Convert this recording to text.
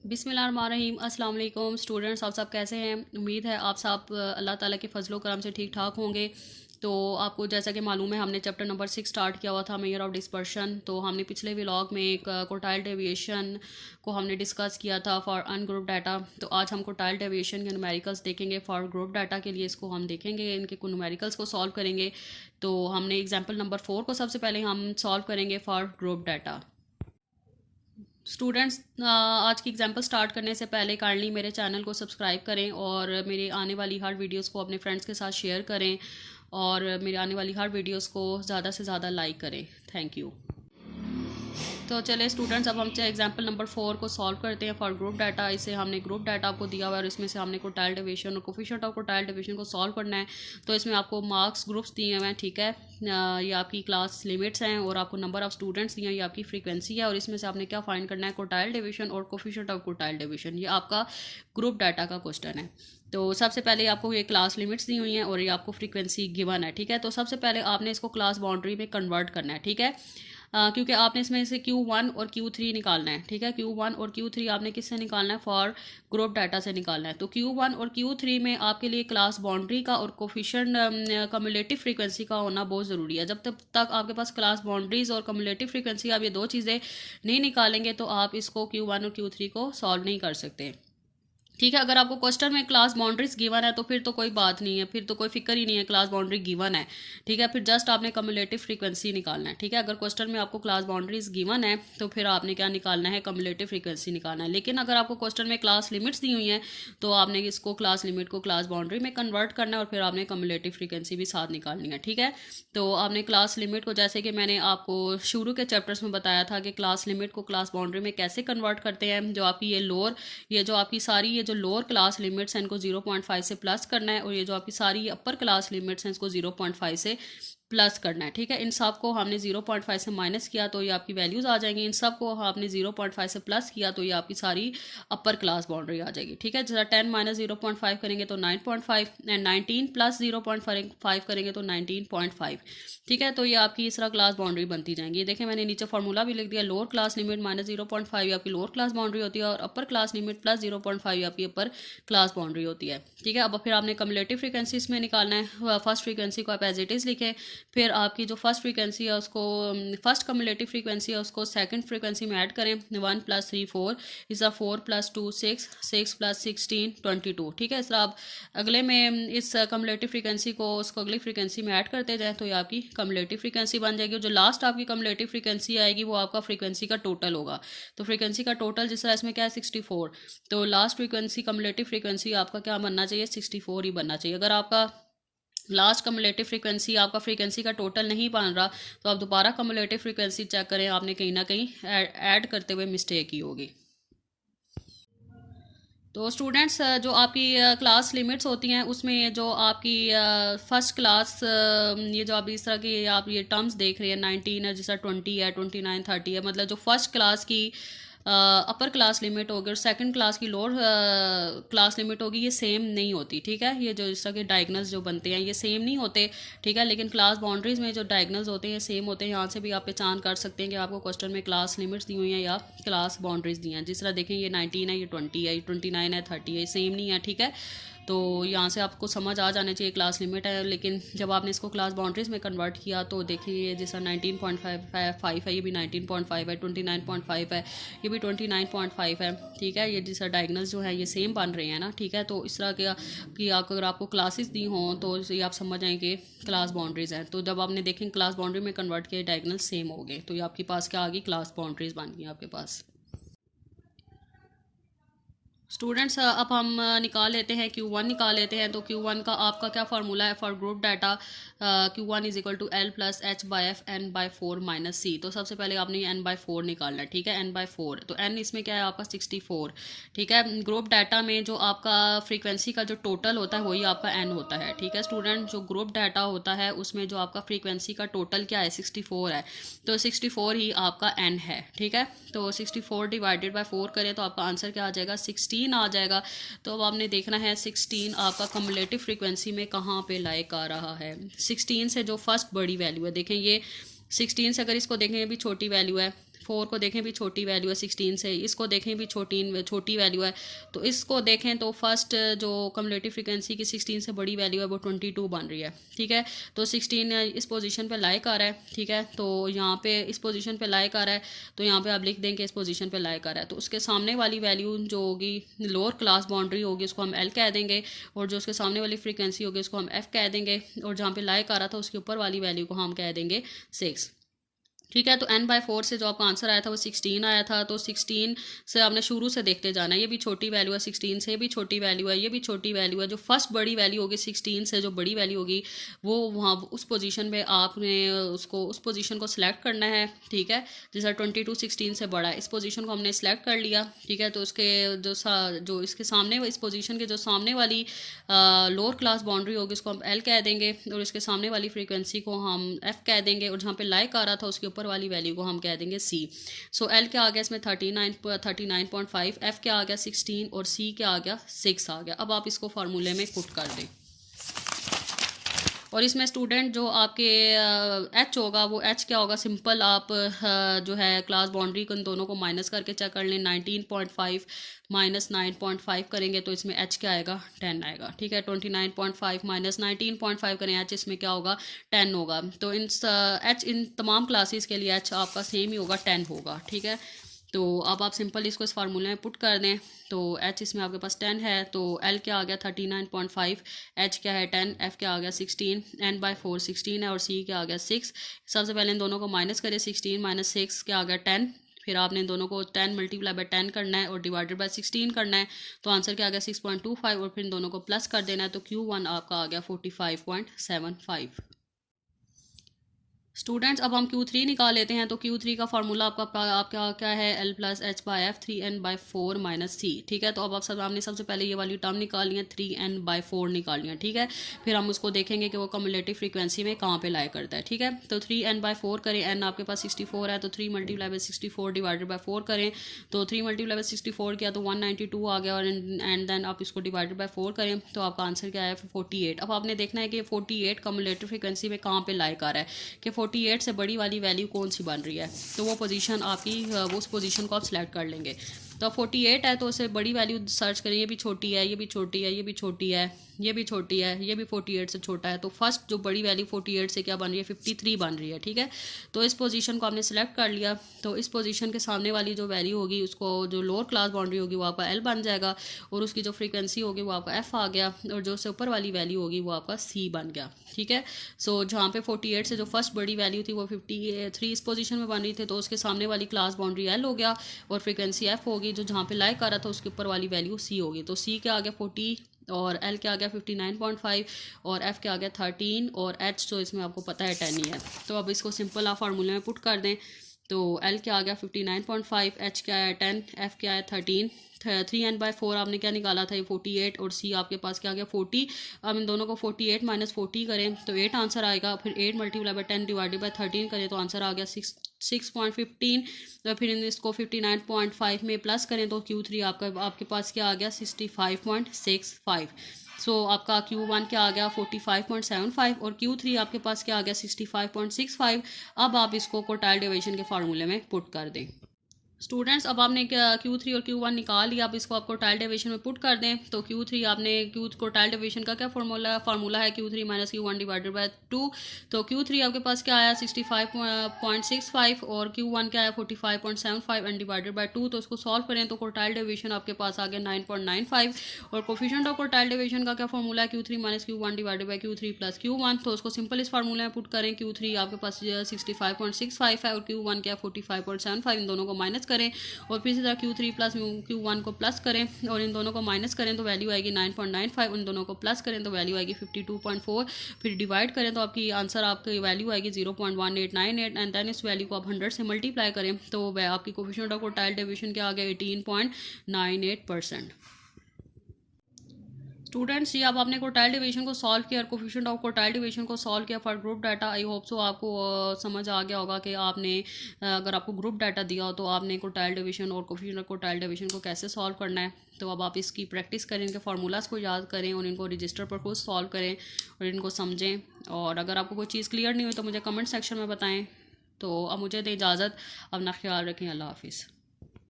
बिस्मिल्लाहिर्रहमानिर्रहीम। अस्सलाम वालेकुम स्टूडेंट्स, आप सब कैसे हैं? उम्मीद है आप सब अल्लाह ताला के फजलो करम से ठीक ठाक होंगे। तो आपको जैसा कि मालूम है, हमने चैप्टर नंबर 6 स्टार्ट किया हुआ था, मेजर ऑफ डिस्पर्शन। तो हमने पिछले व्लॉग में एक कोटाइल डेविएशन को हमने डिस्कस किया था फॉर अनग्रुप डाटा। तो आज हम कोटाइल डेविएशन के न्यूमेरिकल्स देखेंगे फॉर ग्रुप डाटा के लिए। इसको हम देखेंगे, इनके न्यूमेरिकल्स को सॉल्व करेंगे। तो हमने एग्जाम्पल नंबर 4 को सबसे पहले हम सॉल्व करेंगे फॉर ग्रुप डाटा। स्टूडेंट्स, आज की एग्जांपल स्टार्ट करने से पहले काइंडली मेरे चैनल को सब्सक्राइब करें और मेरे आने वाली हर वीडियोस को अपने फ्रेंड्स के साथ शेयर करें और मेरे आने वाली हर वीडियोस को ज़्यादा से ज़्यादा लाइक करें। Thank you. तो चले स्टूडेंट्स, अब हम एग्जांपल नंबर 4 को सॉल्व करते हैं फॉर ग्रुप डाटा। इसे हमने ग्रुप डाटा आपको दिया हुआ है और इसमें से हमने कोटाइल डिवीजन और कोफिशिएंट ऑफ कोटाइल डिवीजन को सॉल्व करना है। तो इसमें आपको मार्क्स ग्रुप्स दिए हुए हैं, ठीक है। ये आपकी क्लास लिमिट्स हैं और आपको नंबर ऑफ स्टूडेंट्स दिए हैं, ये आपकी फ्रीक्वेंसी है। और इसमें से आपने क्या फाइंड करना है? कोटाइल डिवीजन और कोफिशिएंट ऑफ कोटाइल डिवीजन। ये आपका ग्रुप डाटा का क्वेश्चन है। तो सबसे पहले आपको ये क्लास लिमिट्स दी हुई हैं और ये आपको फ्रीक्वेंसी गिवन है, ठीक है। तो सबसे पहले आपने इसको क्लास बाउंड्री में कन्वर्ट करना है, ठीक है। क्योंकि आपने इसमें से Q1 और Q3 निकालना है, ठीक है। Q1 और Q3 आपने किससे निकालना है? फॉर ग्रुप डाटा से निकालना है। तो Q1 और Q3 में आपके लिए क्लास बाउंड्री का और कोफिशिएंट कम्युलेटिव फ्रीक्वेंसी का होना बहुत ज़रूरी है। जब तक आपके पास क्लास बाउंड्रीज और कम्युलेटिव फ्रीक्वेंसी, आप ये दो चीज़ें नहीं निकालेंगे तो आप इसको Q1 और Q3 को सॉल्व नहीं कर सकते, ठीक है। अगर आपको क्वेश्चन में क्लास बाउंड्रीज गिवन है तो फिर तो कोई बात नहीं है, फिर तो कोई फिक्र ही नहीं है, क्लास बाउंड्री गिवन है, ठीक है। फिर जस्ट आपने कम्युलेटिव फ्रीक्वेंसी निकालना है, ठीक है। अगर क्वेश्चन में आपको क्लास बाउंड्रीज गिवन है तो फिर आपने क्या निकालना है? कम्युलेटिव फ्रीक्वेंसी निकालना है। लेकिन अगर आपको क्वेश्चन में क्लास लिमिट्स दी हुई हैं तो आपने इसको क्लास लिमिट को क्लास बाउंड्री में कन्वर्ट करना है और फिर आपने कम्युलेटिव फ्रीक्वेंसी भी साथ निकालनी है, ठीक है। तो आपने क्लास लिमिट को, जैसे कि मैंने आपको शुरू के चैप्टर्स में बताया था कि क्लास लिमिट को क्लास बाउंड्री में कैसे कन्वर्ट करते हैं। जो आपकी ये जो आपकी सारी ये जो लोअर क्लास लिमिट्स हैं इनको 0.5 से प्लस करना है और ये जो आपकी सारी अपर क्लास लिमिट्स हैं इसको 0.5 से प्लस करना है, ठीक है। इन सब को हमने 0.5 से माइनस किया तो ये आपकी वैल्यूज़ आ जाएंगी। इन सब को आपने 0.5 से प्लस किया तो ये आपकी सारी अपर क्लास बाउंड्री आ जाएगी, ठीक है। जैसा 10 माइनस 0.5 करेंगे तो 9.5 एंड 19 प्लस 0.5 करेंगे तो 19.5, ठीक है। तो ये आपकी इस तरह क्लास बाउंड्री बनती जाएंगी। देखें, मैंने नीचे फार्मूला भी लिख दिया। लोअर क्लास लिमिट माइनस 0.5 आपकी लोअर क्लास बाउंड्री होती है और अपर क्लास लिमिट प्लस 0.5 आपकी अपर क्लास बाउंड्री होती है, ठीक है। अब फिर आपने कम्युलेटिव फ्रीक्वेंसी इसमें निकालना है। फर्स्ट फ्रीक्वेंसी को आप एज इट इज़ लिखें, फिर आपकी जो फर्स्ट फ्रीक्वेंसी है उसको, फर्स्ट कम्युलेटिव फ्रीक्वेंसी है उसको सेकंड फ्रीक्वेंसी में ऐड करें। 1 + 3 4 इस 4 + 2 6 6 + 16 22, ठीक है। इस तरह आप अगले में इस कम्युलेटिव फ्रीक्वेंसी को उसको अगली फ्रीक्वेंसी में ऐड करते जाएँ तो ये आपकी कम्युलेटिव फ्रीक्वेंसी बन जाएगी। जो लास्ट आपकी कम्युलेटिव फ्रीक्वेंसी आएगी वो आपका फ्रीक्वेंसी का टोटल होगा। तो फ्रीक्वेंसी का टोटल जिस तरह इसमें क्या है 64, तो लास्ट फ्रीक्वेंसी कम्युलेटिव फ्रीक्वेंसी आपका क्या बनना चाहिए? 64 ही बनना चाहिए। अगर आपका लास्ट कम्युलेटिव फ्रीक्वेंसी आपका फ्रीक्वेंसी का टोटल नहीं बन रहा तो आप दोबारा कम्युलेटिव फ्रीक्वेंसी चेक करें, आपने कहीं ना कहीं ऐड करते हुए मिस्टेक की होगी। तो स्टूडेंट्स, जो आपकी क्लास लिमिट्स होती हैं उसमें जो आपकी फर्स्ट क्लास, ये जो आप इस तरह की आप ये टर्म्स देख रहे हैं 19 है, जैसा 20 है, 29 30 है, मतलब जो फर्स्ट क्लास की अपर क्लास लिमिट होगी और सेकंड क्लास की लोअर क्लास लिमिट होगी, ये सेम नहीं होती, ठीक है। ये जो इस तरह के डायगनल्स जो बनते हैं ये सेम नहीं होते, ठीक है। लेकिन क्लास बाउंड्रीज में जो डायगनल्स होते हैं सेम होते हैं। यहाँ से भी आप पहचान कर सकते हैं कि आपको क्वेश्चन में क्लास लिमिट्स दी हुई हैं या क्लास बाउंड्रीज दी हैं। जिस तरह देखें, ये 19 है, ये 20 है, ये 29 है, 30 है, सेम नहीं है, ठीक है। तो यहाँ से आपको समझ आ जाना चाहिए क्लास लिमिट है। लेकिन जब आपने इसको क्लास बाउंड्रीज में कन्वर्ट किया तो देखिए, जैसा 19.5 है, ये भी 19.5 है, 29.5 है, ये भी 29.5 है, ठीक है। ये जैसा डायगनल्स जो है ये सेम बन रहे हैं ना, ठीक है। तो इस तरह के कि अगर आपको क्लासेस दी हों तो ये आप समझ आएंगे क्लास बाउंड्रीज हैं। तो जब आपने देखें क्लास बाउंड्री में कन्वर्ट किया, डायगनल सेम हो गए, तो ये आपके पास क्या आ गई? क्लास बाउंड्रीज बन गई आपके पास। स्टूडेंट्स, अब हम निकाल लेते हैं Q1 निकाल लेते हैं। तो Q1 का आपका क्या फार्मूला है for group data? Q1 = L + H/F n/4 - C। तो सबसे पहले आपने n/4 निकालना है, ठीक है। n/4, तो n इसमें क्या है आपका 64, ठीक है। ग्रुप डाटा में जो आपका फ्रीक्वेंसी का जो टोटल होता है वही आपका n होता है, ठीक है स्टूडेंट। जो ग्रुप डाटा होता है उसमें जो आपका फ्रीक्वेंसी का टोटल क्या है? 64 है, तो 64 ही आपका n है, ठीक है। तो 64 / 4 करें तो आपका आंसर क्या आ जाएगा? 16 आ जाएगा। तो अब आपने देखना है 16 आपका कम्युलेटिव फ्रीक्वेंसी में कहाँ पे लाइक आ रहा है। 16 से जो फर्स्ट बड़ी वैल्यू है, देखें ये 16 से अगर इसको देखें ये भी छोटी वैल्यू है, 4 को देखें भी छोटी वैल्यू है 16 से, इसको देखें भी छोटी वैल्यू है। तो इसको देखें तो फर्स्ट जो कम्युलेटिव फ्रीक्वेंसी की 16 से बड़ी वैल्यू है वो 22 बन रही है, ठीक है। तो 16 इस पोजीशन पे लाइक आ रहा है, ठीक है। तो यहाँ पे इस पोजीशन पे लाइक आ रहा है, तो यहाँ पे आप लिख दें कि इस पोजीशन पे लाइक आ रहा है। तो उसके सामने वाली वैल्यू जो होगी लोअर क्लास बाउंड्री होगी उसको हम एल कह देंगे, और जो उसके सामने वाली फ्रीक्वेंसी होगी उसको हम एफ कह देंगे, और जहाँ पे लाइक आ रहा था उसके ऊपर वाली वैल्यू को हम कह देंगे 6, ठीक है। तो n/4 से जो आपका आंसर आया था वो 16 आया था। तो 16 से आपने शुरू से देखते जाना है, ये भी छोटी वैल्यू है 16 से, ये भी छोटी वैल्यू है, ये भी छोटी वैल्यू है। जो फर्स्ट बड़ी वैल्यू होगी 16 से जो बड़ी वैल्यू होगी वो वहाँ उस पोजीशन पे आपने उस पोजीशन को सिलेक्ट करना है, ठीक है। जैसा 22 16 से बड़ा है, इस पोजीशन को हमने सिलेक्ट कर लिया, ठीक है। तो उसके जो इसके सामने इस पोजीशन के जो सामने वाली लोअर क्लास बाउंड्री होगी उसको हम एल कह देंगे, और इसके सामने वाली फ्रीक्वेंसी को हम एफ कह देंगे, और जहाँ पे लाइक आ रहा था उसके ऊपर वाली वैल्यू को हम कह देंगे सी। सो एल क्या आ गया इसमें 39.5, एफ क्या आ गया 16, और सी क्या आ गया 6 आ गया। अब आप इसको फार्मूले में पुट कर दें, और इसमें स्टूडेंट जो आपके एच होगा वो एच क्या होगा, सिंपल आप जो है क्लास बाउंड्री को इन दोनों को माइनस करके चेक कर लें। 19.5 माइनस 9.5 करेंगे तो इसमें एच क्या आएगा 10 आएगा, ठीक है। 29.5 माइनस 19.5 करें, एच इसमें क्या होगा 10 होगा। तो इन एच इन तमाम क्लासेस के लिए एच आपका सेम ही होगा 10 होगा, ठीक है। तो अब आप सिंपल इसको इस फार्मूले में पुट कर दें, तो एच इसमें आपके पास 10 है, तो एल क्या आ गया 39.5, एच क्या है 10, एफ क्या आ गया 16, n/4 16 है, और सी क्या आ गया 6। सबसे पहले इन दोनों को माइनस करें, 16 माइनस 6 क्या आ गया 10, फिर आपने इन दोनों को 10 मल्टीप्लाई बाय 10 करना है और डिवाइडेड बाय 16 करना है, तो आंसर क्या आ गया 6.25, और फिर इन दोनों को प्लस कर देना है, तो Q1 आपका आ गया 45.75। स्टूडेंट्स अब हम Q3 निकाल लेते हैं। तो Q3 का फार्मूला आपका क्या है, L plus H by F 3n/4 minus C, ठीक है। तो अब आपने सबसे पहले ये वाली टर्म निकालनी है, 3n/4 निकालनी है, ठीक है। फिर हम उसको देखेंगे कि वो कम्युलेटिव फ्रीक्वेंसी में कहाँ पे लाई करता है, ठीक है। तो 3n/4 करें, n आपके पास 64 है, तो 3 मल्टीप्लाई बाई 64 डिवाइडेड बाई 4 करें, तो 3 मल्टीप्लाई बाई 64 किया तो 192 आ गया, और एंड देन आप इसको डिवाइडेड बाई 4 करें तो आपका आंसर क्या है 48। अब आपने देखना है कि 48 कम्युलेटिव फ्रीक्वेंसी में कहाँ पे लाई कर रहा है, कि 48 से बड़ी वाली वैल्यू कौन सी बन रही है। तो वो पोजीशन आपकी उस पोजीशन को आप सिलेक्ट कर लेंगे। तो 48 है तो उससे बड़ी वैल्यू सर्च करें, ये भी छोटी है, ये भी छोटी है, ये भी छोटी है, ये भी छोटी है, ये भी 48 से छोटा है। तो फर्स्ट जो बड़ी वैल्यू 48 से क्या बन रही है 53 बन रही है, ठीक है। तो इस पोजीशन को आपने सेलेक्ट कर लिया, तो इस पोजीशन के सामने वाली जो वैल्यू होगी उसको जो लोअर क्लास बाउंड्री होगी वो आपका एल बन जाएगा, और उसकी जो फ्रीक्वेंसी होगी वो आपका एफ आ गया, और जो उससे ऊपर वाली वैल्यू होगी वो आपका सी बन गया, ठीक है। सो जहाँ पे 48 से जो फर्स्ट बड़ी वैल्यू थी वो 53 इस पोजीशन में बन रही थी, तो उसके सामने वाली क्लास बाउंड्री एल हो गया, और फ्रीक्वेंसी एफ होगी, जो जहाँ पे लाइक आ रहा था उसके ऊपर वाली वैल्यू सी होगी। तो सी क्या आ गया 40, और एल क्या आ गया 59.5, और एफ क्या आ गया 13, और एच तो इसमें आपको पता है 10 ही है। तो अब इसको सिंपल आप फार्मूले में पुट कर दें, तो एल क्या आ गया 59.5, एच क्या है 10, एफ क्या है 13, 3n/4 आपने क्या निकाला था ये 48, और सी आपके पास क्या आ गया 40। अब इन दोनों को 48 माइनस 40 करें तो 8 आंसर आएगा, फिर 8 मल्टीप्लाई बाई 10 डिवाइडेड बाई 13 करें तो आंसर आ गया 6.15। तो फिर इसको 59.5 में प्लस करें तो Q3 आपके पास क्या आ गया 65.65। सो आपका Q1 क्या आ गया 45.75, और Q3 आपके पास क्या आ गया 65.65। अब आप इसको क्वार्टाइल डिवीजन के फार्मूले में पुट कर दें। स्टूडेंट्स अब आपने Q3 और Q1 निकाल लिया, अब इसको आपको टाइल डिवीजन में पुट कर दें। तो Q3 आपने को टाइल डिवीजन का क्या फार्मूला है Q3 minus Q1 divided by 2। तो Q3 आपके पास क्या आया 65.65, और Q1 क्या आया 45.75 एंड डिवाइडेड बाय 2। तो उसको सॉल्व करें तो कोटाइल डिवीजन आपके पास आ गया 9.95, और कोफिशिएंट ऑफ कोटाइल डिवीजन का क्या फार्मूला है Q3 minus Q1 divided by Q3 plus Q1। तो उसको सिंपल इस फार्मूले में पुट करें, Q3 आपके पास 65.65 है, और Q1 क्या 45.75, इन दोनों को माइनस करें, और फिर इसी तरह Q3 प्लस Q1 को प्लस करें, और इन दोनों को माइनस करें तो वैल्यू आएगी 9.95, इन दोनों को प्लस करें तो वैल्यू आएगी 52.4, फिर डिवाइड करें तो आपकी आंसर आपकी वैल्यू आएगी 0.1898, एंड देन इस वैल्यू को आप 100 से मल्टीप्लाई करें तो आपकी कोफिशिएंट ऑफ कोटाइल डिवीजन क्या आ गया 18.98%। स्टूडेंट्स ये अब आपने कोटाइल डिवीजन को सॉल्व किया और कोफिशिएंट ऑफ कोटाइल डिवीजन को सॉल्व किया for group data. I hope so आपको समझ आ गया होगा कि आपने अगर आपको ग्रुप डाटा दिया हो तो आपने कोटाइल डिवीजन और कोफिशिएंट ऑफ कोटाइल डिवीजन को कैसे सॉल्व करना है। तो अब आप इसकी प्रैक्टिस करें, इनके फार्मूलाज को याद करें और इनको रजिस्टर पर खुद सॉल्व करें और इनको समझें। और अगर आपको कोई चीज़ क्लियर नहीं हुई तो मुझे कमेंट सेक्शन में बताएँ। तो अब मुझे दें इजाज़त, अपना ख्याल रखें, अल्लाह हाफिज़।